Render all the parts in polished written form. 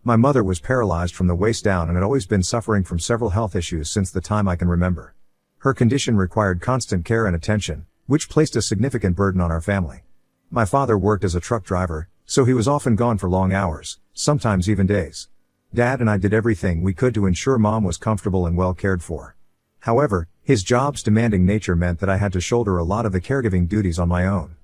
My mother was paralyzed from the waist down and had always been suffering from several health issues since the time I can remember. Her condition required constant care and attention, which placed a significant burden on our family. My father worked as a truck driver, so he was often gone for long hours, sometimes even days. Dad and I did everything we could to ensure Mom was comfortable and well cared for. However, his job's demanding nature meant that I had to shoulder a lot of the caregiving duties on my own.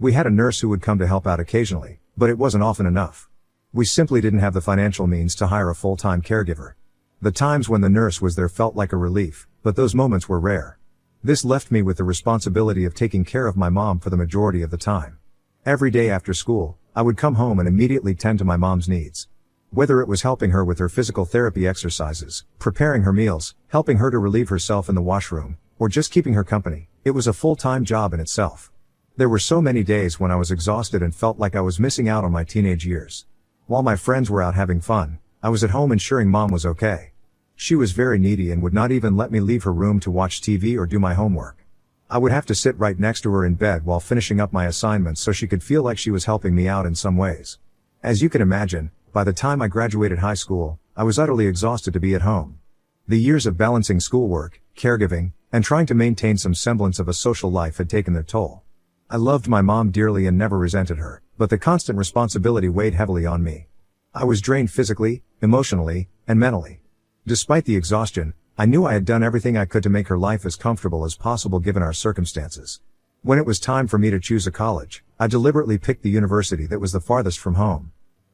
We had a nurse who would come to help out occasionally, but it wasn't often enough. We simply didn't have the financial means to hire a full-time caregiver. The times when the nurse was there felt like a relief, but those moments were rare. This left me with the responsibility of taking care of my mom for the majority of the time. Every day after school, I would come home and immediately tend to my mom's needs. Whether it was helping her with her physical therapy exercises, preparing her meals, helping her to relieve herself in the washroom, or just keeping her company, it was a full-time job in itself. There were so many days when I was exhausted and felt like I was missing out on my teenage years. While my friends were out having fun, I was at home ensuring Mom was okay. She was very needy and would not even let me leave her room to watch TV or do my homework. I would have to sit right next to her in bed while finishing up my assignments so she could feel like she was helping me out in some ways. As you can imagine, by the time I graduated high school, I was utterly exhausted to be at home. The years of balancing schoolwork, caregiving, and trying to maintain some semblance of a social life had taken their toll. I loved my mom dearly and never resented her, but the constant responsibility weighed heavily on me. I was drained physically, emotionally, and mentally. Despite the exhaustion, I knew I had done everything I could to make her life as comfortable as possible given our circumstances. When it was time for me to choose a college, I deliberately picked the university that was the farthest from home.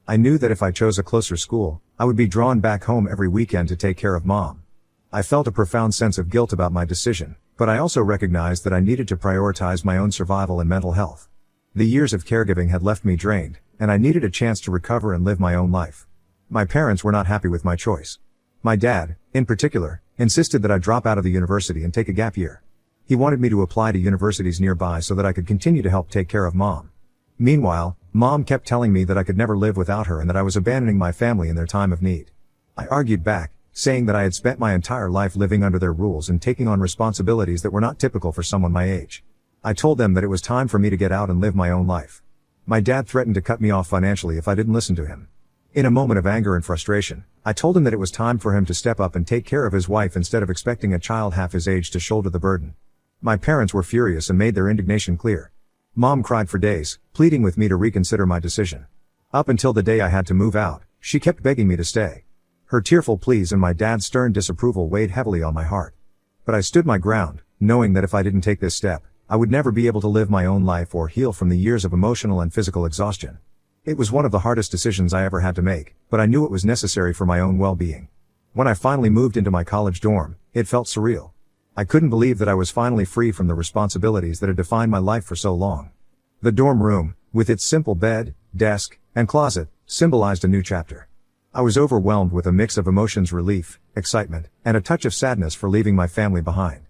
I knew that if I chose a closer school, I would be drawn back home every weekend to take care of Mom. I felt a profound sense of guilt about my decision, but I also recognized that I needed to prioritize my own survival and mental health. The years of caregiving had left me drained, and I needed a chance to recover and live my own life. My parents were not happy with my choice. My dad, in particular, insisted that I drop out of the university and take a gap year. He wanted me to apply to universities nearby so that I could continue to help take care of Mom. Meanwhile, Mom kept telling me that I could never live without her and that I was abandoning my family in their time of need. I argued back, saying that I had spent my entire life living under their rules and taking on responsibilities that were not typical for someone my age. I told them that it was time for me to get out and live my own life. My dad threatened to cut me off financially if I didn't listen to him. In a moment of anger and frustration, I told him that it was time for him to step up and take care of his wife instead of expecting a child half his age to shoulder the burden. My parents were furious and made their indignation clear. Mom cried for days, pleading with me to reconsider my decision. Up until the day I had to move out, she kept begging me to stay. Her tearful pleas and my dad's stern disapproval weighed heavily on my heart. But I stood my ground, knowing that if I didn't take this step, I would never be able to live my own life or heal from the years of emotional and physical exhaustion. It was one of the hardest decisions I ever had to make, but I knew it was necessary for my own well-being. When I finally moved into my college dorm, it felt surreal. I couldn't believe that I was finally free from the responsibilities that had defined my life for so long. The dorm room, with its simple bed, desk, and closet, symbolized a new chapter. I was overwhelmed with a mix of emotions: relief, excitement, and a touch of sadness for leaving my family behind.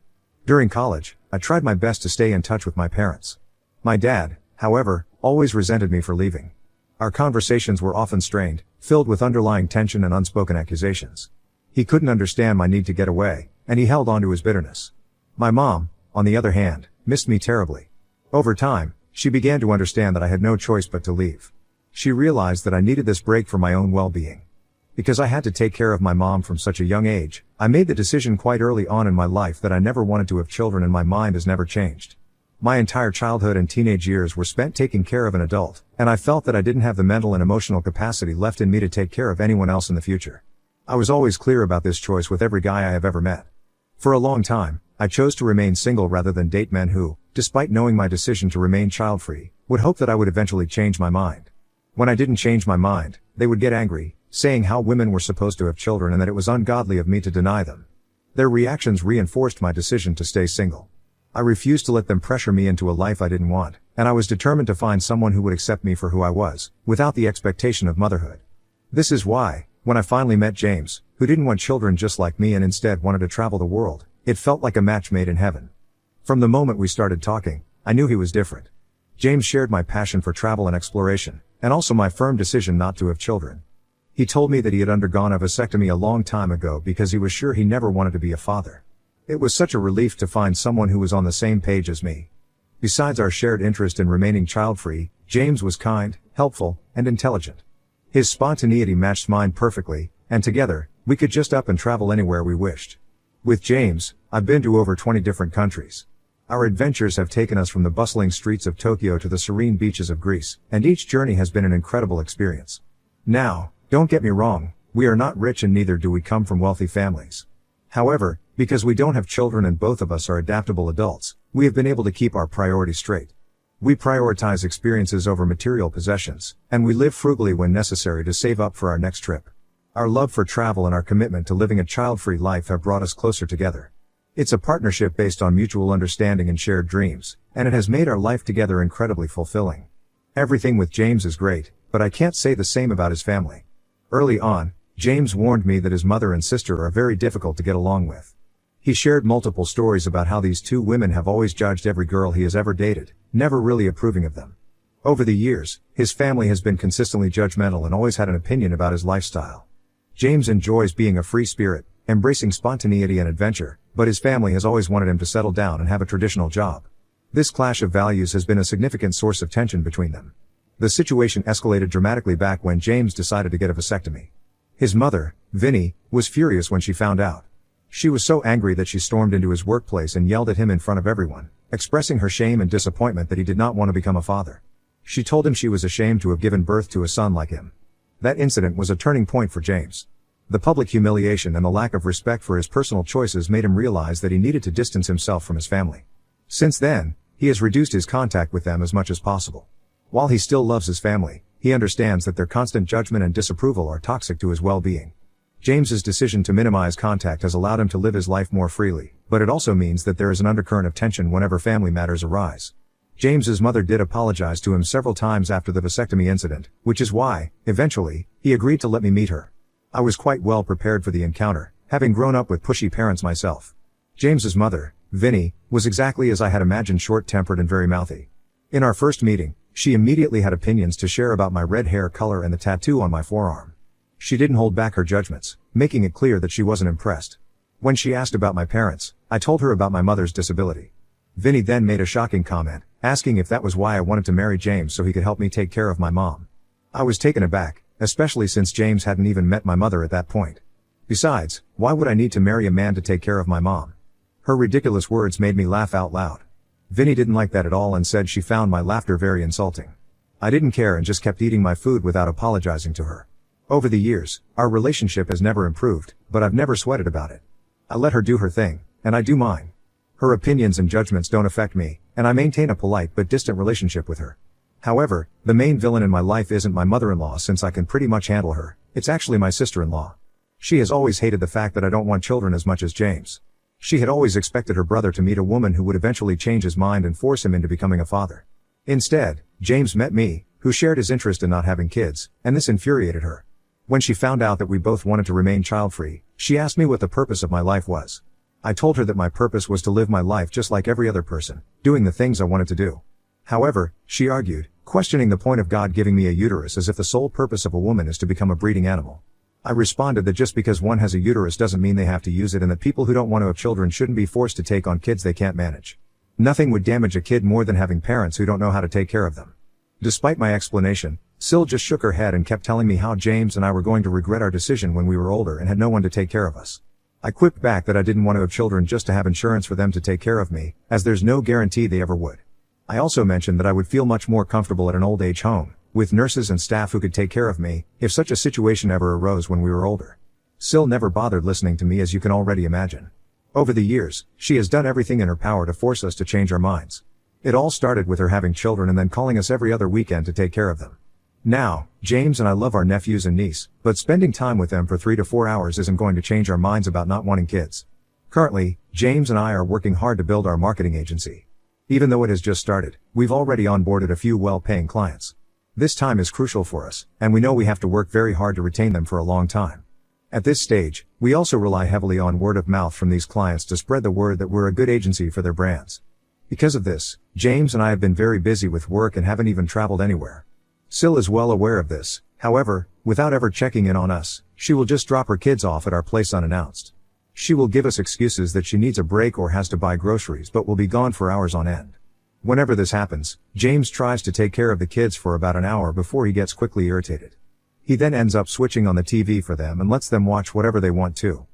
During college, I tried my best to stay in touch with my parents. My dad, however, always resented me for leaving. Our conversations were often strained, filled with underlying tension and unspoken accusations. He couldn't understand my need to get away, and he held on to his bitterness. My mom, on the other hand, missed me terribly. Over time, she began to understand that I had no choice but to leave. She realized that I needed this break for my own well-being. Because I had to take care of my mom from such a young age, I made the decision quite early on in my life that I never wanted to have children, and my mind has never changed. My entire childhood and teenage years were spent taking care of an adult, and I felt that I didn't have the mental and emotional capacity left in me to take care of anyone else in the future. I was always clear about this choice with every guy I have ever met. For a long time, I chose to remain single rather than date men who, despite knowing my decision to remain child-free, would hope that I would eventually change my mind. When I didn't change my mind, they would get angry, saying how women were supposed to have children and that it was ungodly of me to deny them. Their reactions reinforced my decision to stay single. I refused to let them pressure me into a life I didn't want, and I was determined to find someone who would accept me for who I was, without the expectation of motherhood. This is why, when I finally met James, who didn't want children just like me and instead wanted to travel the world, it felt like a match made in heaven. From the moment we started talking, I knew he was different. James shared my passion for travel and exploration, and also my firm decision not to have children. He told me that he had undergone a vasectomy a long time ago because he was sure he never wanted to be a father. It was such a relief to find someone who was on the same page as me. Besides our shared interest in remaining child-free, James was kind, helpful, and intelligent. His spontaneity matched mine perfectly, and together, we could just up and travel anywhere we wished. With James, I've been to over 20 different countries. Our adventures have taken us from the bustling streets of Tokyo to the serene beaches of Greece, and each journey has been an incredible experience. Now, don't get me wrong, we are not rich and neither do we come from wealthy families. However, because we don't have children and both of us are adaptable adults, we have been able to keep our priorities straight. We prioritize experiences over material possessions, and we live frugally when necessary to save up for our next trip. Our love for travel and our commitment to living a child-free life have brought us closer together. It's a partnership based on mutual understanding and shared dreams, and it has made our life together incredibly fulfilling. Everything with James is great, but I can't say the same about his family. Early on, James warned me that his mother and sister are very difficult to get along with. He shared multiple stories about how these two women have always judged every girl he has ever dated, never really approving of them. Over the years, his family has been consistently judgmental and always had an opinion about his lifestyle. James enjoys being a free spirit, embracing spontaneity and adventure, but his family has always wanted him to settle down and have a traditional job. This clash of values has been a significant source of tension between them. The situation escalated dramatically back when James decided to get a vasectomy. His mother, Vinnie, was furious when she found out. She was so angry that she stormed into his workplace and yelled at him in front of everyone, expressing her shame and disappointment that he did not want to become a father. She told him she was ashamed to have given birth to a son like him. That incident was a turning point for James. The public humiliation and the lack of respect for his personal choices made him realize that he needed to distance himself from his family. Since then, he has reduced his contact with them as much as possible. While he still loves his family, he understands that their constant judgment and disapproval are toxic to his well-being. James's decision to minimize contact has allowed him to live his life more freely, but it also means that there is an undercurrent of tension whenever family matters arise. James's mother did apologize to him several times after the vasectomy incident, which is why, eventually, he agreed to let me meet her. I was quite well prepared for the encounter, having grown up with pushy parents myself. James's mother, Vinnie, was exactly as I had imagined, short-tempered and very mouthy. In our first meeting, she immediately had opinions to share about my red hair color and the tattoo on my forearm. She didn't hold back her judgments, making it clear that she wasn't impressed. When she asked about my parents, I told her about my mother's disability. Vinnie then made a shocking comment, asking if that was why I wanted to marry James so he could help me take care of my mom. I was taken aback, especially since James hadn't even met my mother at that point. Besides, why would I need to marry a man to take care of my mom? Her ridiculous words made me laugh out loud. Vinnie didn't like that at all and said she found my laughter very insulting. I didn't care and just kept eating my food without apologizing to her. Over the years, our relationship has never improved, but I've never sweated about it. I let her do her thing, and I do mine. Her opinions and judgments don't affect me, and I maintain a polite but distant relationship with her. However, the main villain in my life isn't my mother-in-law since I can pretty much handle her, it's actually my sister-in-law. She has always hated the fact that I don't want children as much as James. She had always expected her brother to meet a woman who would eventually change his mind and force him into becoming a father. Instead, James met me, who shared his interest in not having kids, and this infuriated her. When she found out that we both wanted to remain child-free, she asked me what the purpose of my life was. I told her that my purpose was to live my life just like every other person, doing the things I wanted to do. However, she argued, questioning the point of God giving me a uterus as if the sole purpose of a woman is to become a breeding animal. I responded that just because one has a uterus doesn't mean they have to use it and that people who don't want to have children shouldn't be forced to take on kids they can't manage. Nothing would damage a kid more than having parents who don't know how to take care of them. Despite my explanation, SIL just shook her head and kept telling me how James and I were going to regret our decision when we were older and had no one to take care of us. I quipped back that I didn't want to have children just to have insurance for them to take care of me, as there's no guarantee they ever would. I also mentioned that I would feel much more comfortable at an old age home, with nurses and staff who could take care of me, if such a situation ever arose when we were older. SIL never bothered listening to me, as you can already imagine. Over the years, she has done everything in her power to force us to change our minds. It all started with her having children and then calling us every other weekend to take care of them. Now, James and I love our nephews and niece, but spending time with them for 3 to 4 hours isn't going to change our minds about not wanting kids. Currently, James and I are working hard to build our marketing agency. Even though it has just started, we've already onboarded a few well-paying clients. This time is crucial for us, and we know we have to work very hard to retain them for a long time. At this stage, we also rely heavily on word of mouth from these clients to spread the word that we're a good agency for their brands. Because of this, James and I have been very busy with work and haven't even traveled anywhere. SIL is well aware of this, however, without ever checking in on us, she will just drop her kids off at our place unannounced. She will give us excuses that she needs a break or has to buy groceries but will be gone for hours on end. Whenever this happens, James tries to take care of the kids for about an hour before he gets quickly irritated. He then ends up switching on the TV for them and lets them watch whatever they want to.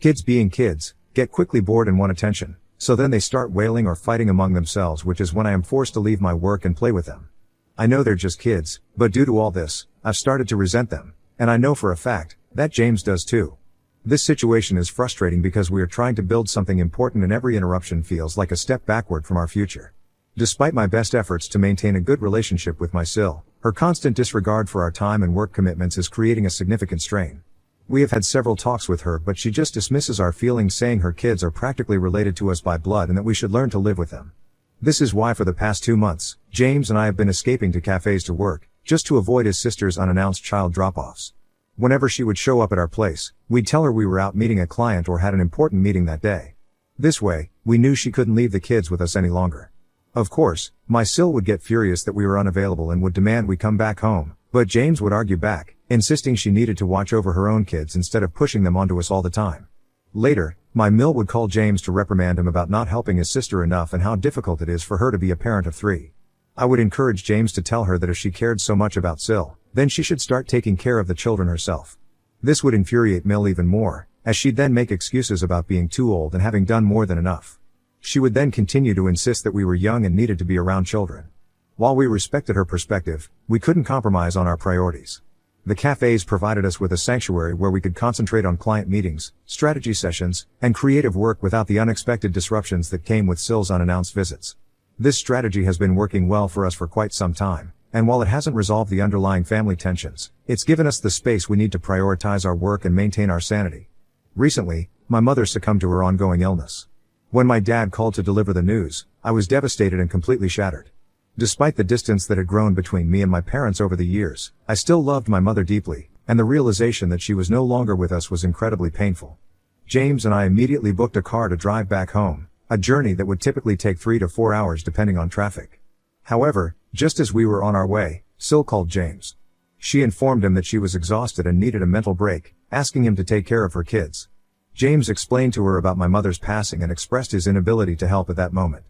Kids being kids, get quickly bored and want attention, so then they start wailing or fighting among themselves, which is when I am forced to leave my work and play with them. I know they're just kids, but due to all this, I've started to resent them, and I know for a fact that James does too. This situation is frustrating because we are trying to build something important and every interruption feels like a step backward from our future. Despite my best efforts to maintain a good relationship with my SIL, her constant disregard for our time and work commitments is creating a significant strain. We have had several talks with her, but she just dismisses our feelings, saying her kids are practically related to us by blood and that we should learn to live with them. This is why for the past 2 months, James and I have been escaping to cafes to work, just to avoid his sister's unannounced child drop-offs. Whenever she would show up at our place, we'd tell her we were out meeting a client or had an important meeting that day. This way, we knew she couldn't leave the kids with us any longer. Of course, my SIL would get furious that we were unavailable and would demand we come back home, but James would argue back, insisting she needed to watch over her own kids instead of pushing them onto us all the time. Later, my MIL would call James to reprimand him about not helping his sister enough and how difficult it is for her to be a parent of 3. I would encourage James to tell her that if she cared so much about SIL, then she should start taking care of the children herself. This would infuriate MIL even more, as she'd then make excuses about being too old and having done more than enough. She would then continue to insist that we were young and needed to be around children. While we respected her perspective, we couldn't compromise on our priorities. The cafes provided us with a sanctuary where we could concentrate on client meetings, strategy sessions, and creative work without the unexpected disruptions that came with SIL's unannounced visits. This strategy has been working well for us for quite some time, and while it hasn't resolved the underlying family tensions, it's given us the space we need to prioritize our work and maintain our sanity. Recently, my mother succumbed to her ongoing illness. When my dad called to deliver the news, I was devastated and completely shattered. Despite the distance that had grown between me and my parents over the years, I still loved my mother deeply, and the realization that she was no longer with us was incredibly painful. James and I immediately booked a car to drive back home, a journey that would typically take 3 to 4 hours depending on traffic. However, just as we were on our way, SIL called James. She informed him that she was exhausted and needed a mental break, asking him to take care of her kids. James explained to her about my mother's passing and expressed his inability to help at that moment.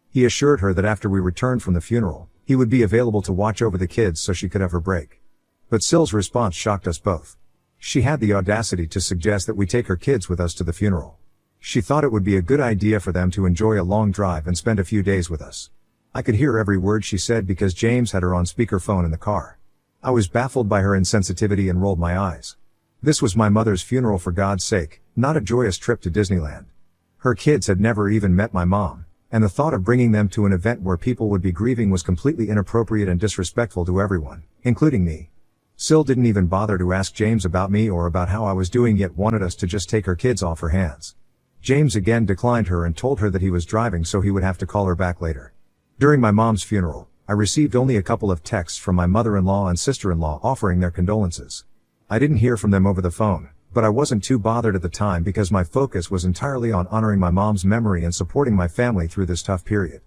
He assured her that after we returned from the funeral, he would be available to watch over the kids so she could have her break. But SIL's response shocked us both. She had the audacity to suggest that we take her kids with us to the funeral. She thought it would be a good idea for them to enjoy a long drive and spend a few days with us. I could hear every word she said because James had her on speakerphone in the car. I was baffled by her insensitivity and rolled my eyes. This was my mother's funeral, for God's sake, not a joyous trip to Disneyland. Her kids had never even met my mom, and the thought of bringing them to an event where people would be grieving was completely inappropriate and disrespectful to everyone, including me. SIL didn't even bother to ask James about me or about how I was doing, yet wanted us to just take her kids off her hands. James again declined her and told her that he was driving so he would have to call her back later. During my mom's funeral, I received only a couple of texts from my mother-in-law and sister-in-law offering their condolences. I didn't hear from them over the phone, but I wasn't too bothered at the time because my focus was entirely on honoring my mom's memory and supporting my family through this tough period.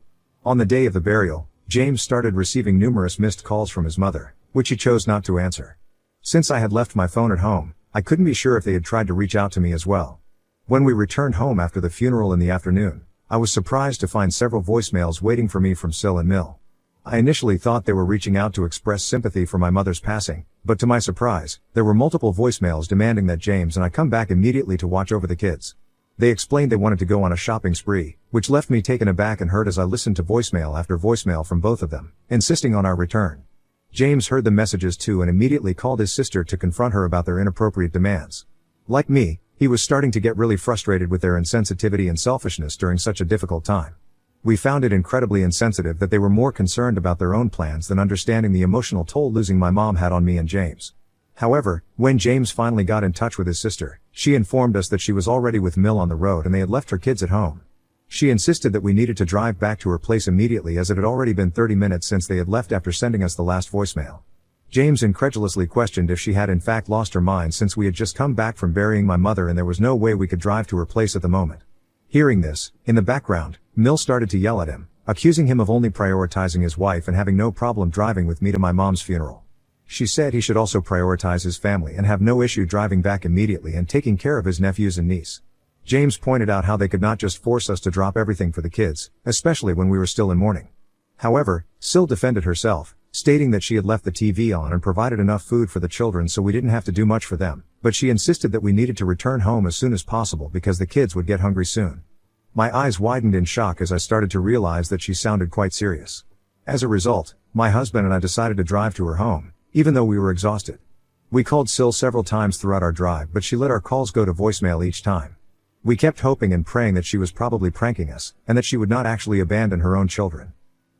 On the day of the burial, James started receiving numerous missed calls from his mother, which he chose not to answer. Since I had left my phone at home, I couldn't be sure if they had tried to reach out to me as well. When we returned home after the funeral in the afternoon, I was surprised to find several voicemails waiting for me from SIL and MIL. I initially thought they were reaching out to express sympathy for my mother's passing, but to my surprise, there were multiple voicemails demanding that James and I come back immediately to watch over the kids. They explained they wanted to go on a shopping spree, which left me taken aback and hurt as I listened to voicemail after voicemail from both of them, insisting on our return. James heard the messages too and immediately called his sister to confront her about their inappropriate demands. Like me, he was starting to get really frustrated with their insensitivity and selfishness during such a difficult time. We found it incredibly insensitive that they were more concerned about their own plans than understanding the emotional toll losing my mom had on me and James. However, when James finally got in touch with his sister, she informed us that she was already with MIL on the road and they had left her kids at home. She insisted that we needed to drive back to her place immediately as it had already been 30 minutes since they had left after sending us the last voicemail. James incredulously questioned if she had in fact lost her mind since we had just come back from burying my mother and there was no way we could drive to her place at the moment. Hearing this, in the background, MIL started to yell at him, accusing him of only prioritizing his wife and having no problem driving with me to my mom's funeral. She said he should also prioritize his family and have no issue driving back immediately and taking care of his nephews and niece. James pointed out how they could not just force us to drop everything for the kids, especially when we were still in mourning. However, SIL defended herself, stating that she had left the TV on and provided enough food for the children so we didn't have to do much for them, but she insisted that we needed to return home as soon as possible because the kids would get hungry soon. My eyes widened in shock as I started to realize that she sounded quite serious. As a result, my husband and I decided to drive to her home, even though we were exhausted. We called SIL several times throughout our drive, but she let our calls go to voicemail each time. We kept hoping and praying that she was probably pranking us, and that she would not actually abandon her own children.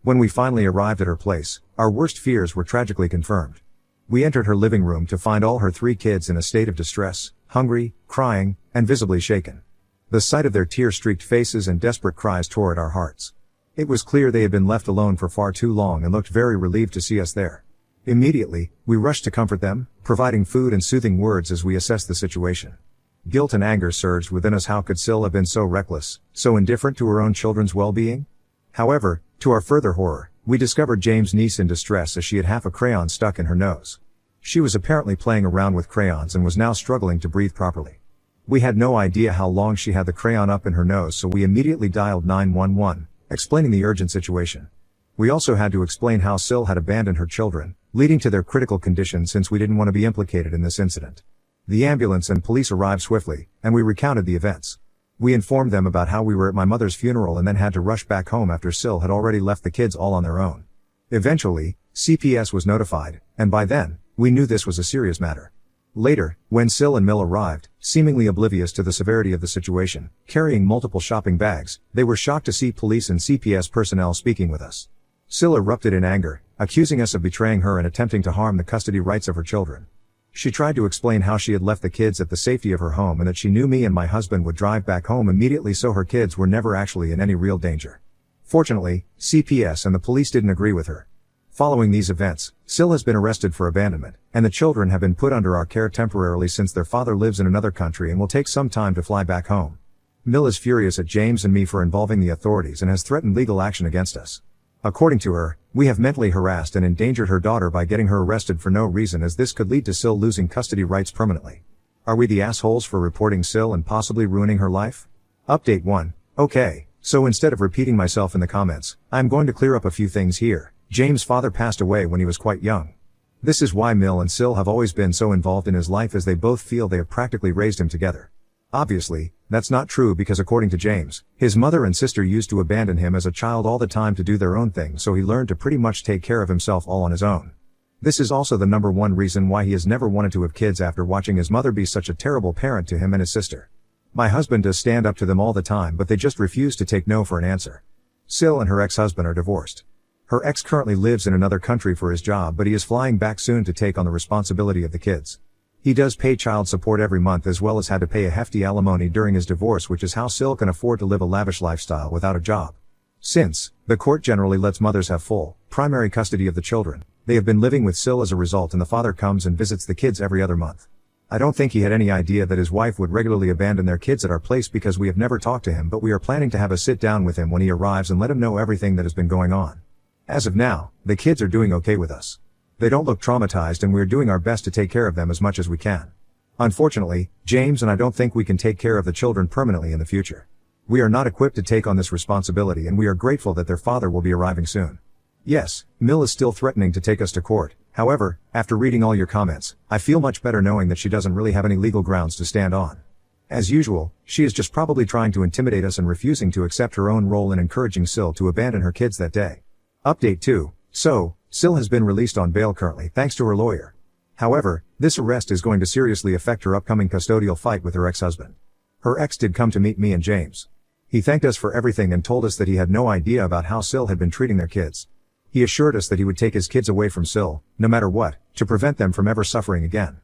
When we finally arrived at her place, our worst fears were tragically confirmed. We entered her living room to find all her 3 kids in a state of distress, hungry, crying, and visibly shaken. The sight of their tear-streaked faces and desperate cries tore at our hearts. It was clear they had been left alone for far too long and looked very relieved to see us there. Immediately, we rushed to comfort them, providing food and soothing words as we assessed the situation. Guilt and anger surged within us. How could SIL have been so reckless, so indifferent to her own children's well-being? However, to our further horror, we discovered James' niece in distress as she had half a crayon stuck in her nose. She was apparently playing around with crayons and was now struggling to breathe properly. We had no idea how long she had the crayon up in her nose, so we immediately dialed 911, explaining the urgent situation. We also had to explain how SIL had abandoned her children, leading to their critical condition since we didn't want to be implicated in this incident. The ambulance and police arrived swiftly, and we recounted the events. We informed them about how we were at my mother's funeral and then had to rush back home after SIL had already left the kids all on their own. Eventually, CPS was notified, and by then, we knew this was a serious matter. Later, when SIL and Mill arrived, seemingly oblivious to the severity of the situation, carrying multiple shopping bags, they were shocked to see police and CPS personnel speaking with us. SIL erupted in anger, accusing us of betraying her and attempting to harm the custody rights of her children. She tried to explain how she had left the kids at the safety of her home and that she knew me and my husband would drive back home immediately, so her kids were never actually in any real danger. Fortunately, CPS and the police didn't agree with her. Following these events, SIL has been arrested for abandonment, and the children have been put under our care temporarily since their father lives in another country and will take some time to fly back home. Mill is furious at James and me for involving the authorities and has threatened legal action against us. According to her, we have mentally harassed and endangered her daughter by getting her arrested for no reason, as this could lead to SIL losing custody rights permanently. Are we the assholes for reporting SIL and possibly ruining her life? Update 1. Okay, so instead of repeating myself in the comments, I'm going to clear up a few things here. James' father passed away when he was quite young. This is why Mill and SIL have always been so involved in his life, as they both feel they have practically raised him together. Obviously, that's not true, because according to James, his mother and sister used to abandon him as a child all the time to do their own thing, so he learned to pretty much take care of himself all on his own. This is also the number one reason why he has never wanted to have kids after watching his mother be such a terrible parent to him and his sister. My husband does stand up to them all the time, but they just refuse to take no for an answer. SIL and her ex-husband are divorced. Her ex currently lives in another country for his job, but he is flying back soon to take on the responsibility of the kids. He does pay child support every month, as well as had to pay a hefty alimony during his divorce, which is how SIL can afford to live a lavish lifestyle without a job. Since the court generally lets mothers have full, primary custody of the children, they have been living with SIL as a result, and the father comes and visits the kids every other month. I don't think he had any idea that his wife would regularly abandon their kids at our place, because we have never talked to him, but we are planning to have a sit down with him when he arrives and let him know everything that has been going on. As of now, the kids are doing okay with us. They don't look traumatized, and we are doing our best to take care of them as much as we can. Unfortunately, James and I don't think we can take care of the children permanently in the future. We are not equipped to take on this responsibility, and we are grateful that their father will be arriving soon. Yes, Mill is still threatening to take us to court. However, after reading all your comments, I feel much better knowing that she doesn't really have any legal grounds to stand on. As usual, she is just probably trying to intimidate us and refusing to accept her own role in encouraging SIL to abandon her kids that day. Update 2. So, SIL has been released on bail currently thanks to her lawyer. However, this arrest is going to seriously affect her upcoming custodial fight with her ex-husband. Her ex did come to meet me and James. He thanked us for everything and told us that he had no idea about how SIL had been treating their kids. He assured us that he would take his kids away from SIL, no matter what, to prevent them from ever suffering again.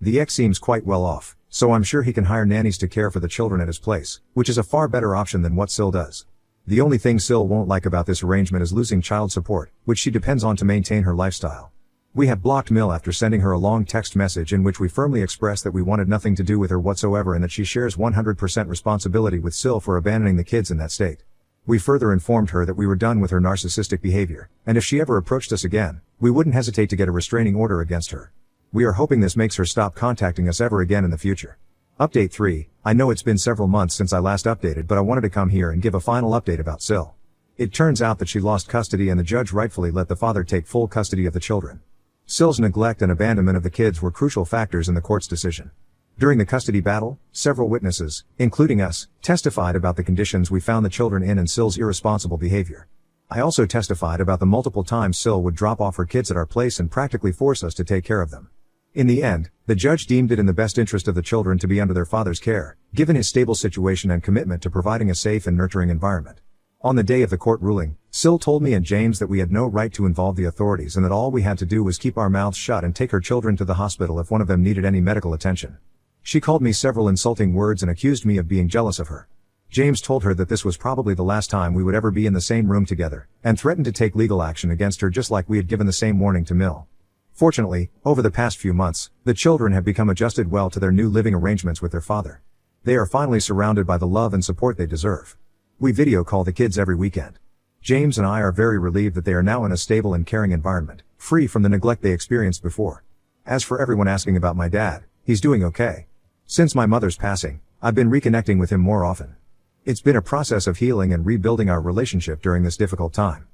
The ex seems quite well off, so I'm sure he can hire nannies to care for the children at his place, which is a far better option than what SIL does. The only thing SIL won't like about this arrangement is losing child support, which she depends on to maintain her lifestyle. We have blocked Mill after sending her a long text message in which we firmly expressed that we wanted nothing to do with her whatsoever and that she shares 100% responsibility with SIL for abandoning the kids in that state. We further informed her that we were done with her narcissistic behavior, and if she ever approached us again, we wouldn't hesitate to get a restraining order against her. We are hoping this makes her stop contacting us ever again in the future. Update 3. I know it's been several months since I last updated, but I wanted to come here and give a final update about SIL. It turns out that she lost custody and the judge rightfully let the father take full custody of the children. SIL's neglect and abandonment of the kids were crucial factors in the court's decision. During the custody battle, several witnesses, including us, testified about the conditions we found the children in and SIL's irresponsible behavior. I also testified about the multiple times SIL would drop off her kids at our place and practically force us to take care of them. In the end, the judge deemed it in the best interest of the children to be under their father's care, given his stable situation and commitment to providing a safe and nurturing environment. On the day of the court ruling, SIL told me and James that we had no right to involve the authorities and that all we had to do was keep our mouths shut and take her children to the hospital if one of them needed any medical attention. She called me several insulting words and accused me of being jealous of her. James told her that this was probably the last time we would ever be in the same room together, and threatened to take legal action against her just like we had given the same warning to Mill. Fortunately, over the past few months, the children have become adjusted well to their new living arrangements with their father. They are finally surrounded by the love and support they deserve. We video call the kids every weekend. James and I are very relieved that they are now in a stable and caring environment, free from the neglect they experienced before. As for everyone asking about my dad, he's doing okay. Since my mother's passing, I've been reconnecting with him more often. It's been a process of healing and rebuilding our relationship during this difficult time.